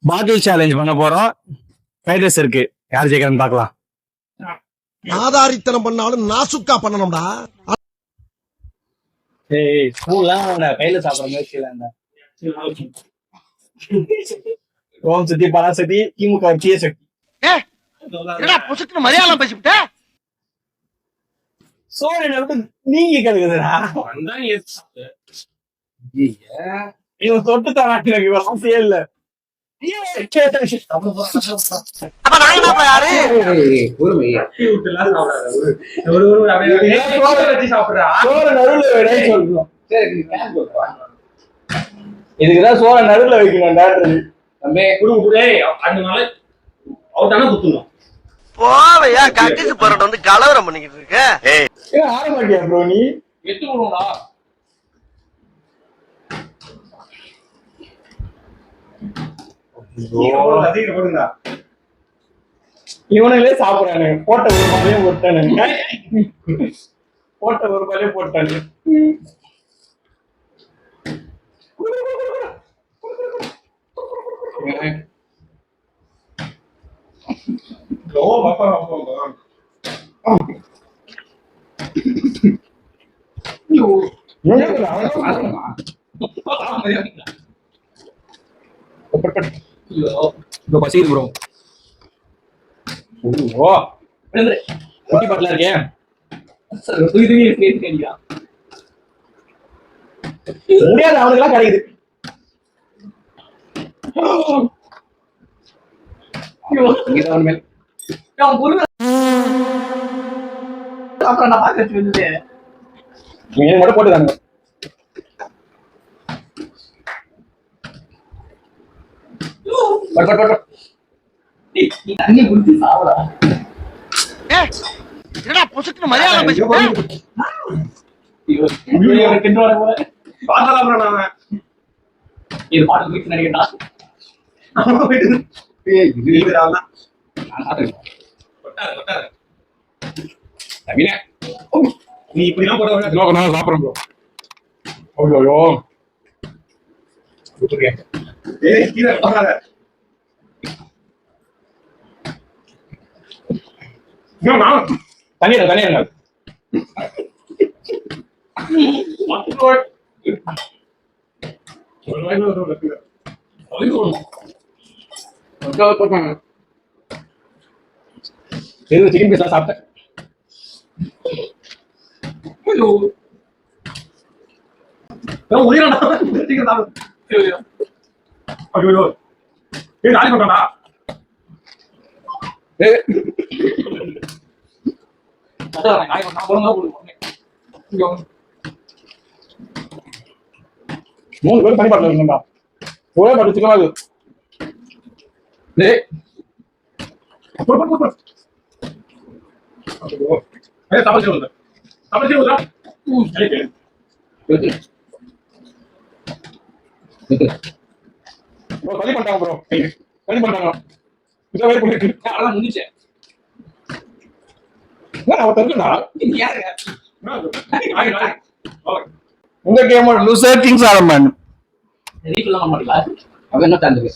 பாட்டில் challenge பண்ண போறோம். Fried rice இருக்கு, யார் ஜெயிக்கிறன்னு பார்க்கலாம். ஆதாரித்தனம் பண்ணாலும் நாசுக்கா பண்ணணும்டா. ஏய் ஸ்கூல்லாம் கையில சாப்பிடுற முயற்சி இல்ல. ஓம் சக்தி பராசக்தி திமுக தீய சக்தி. மலையாளம் பேசிவிட்ட சோழனை விட்டு நீங்க கிடக்குதுடா. இவன் தொட்டு தரான், எனக்கு ஆசையே இல்ல. இதுக்குதான் சோழ நடுவுல வைக்கணும். போவையா கட்டிச்சு போறத வந்து கலவரம் பண்ணிக்கிட்டு இருக்க. ஆட மாட்டியா ப்ரோ நீ? இவனுங்களே சாப்பிடுறானு. போட்ட ஒரு மாதிரியே போட்டானு. போட்ட ஒரு மாதிரியே போட்டானு. பசிக்குது ப்ரோ. குட்டி பாட்டில இருக்கேன். முடியாது, அவனுக்கு கிடைக்குது. மட்டும் போட்டுதாங்க. தண்ணி குடிச்சு சாப்பிடா. மலையாளம் நீ இப்படிலாம் போட சாப்பிடுறோம். தனியா சிக்கன் பீஸ் சாப்பிட்டேன். மூணு பேர் தனி பாட்டில் இருக்குண்டா. ஒரே பாட்டு சிக்கன் களி பண்ணிட்டாங்க ப்ரோ. களி பண்ணிட்டாங்க. முடிச்சேன். உங்க கேம் லூசர் கிங் சாலமன். அவன் என்ன தாண்டது?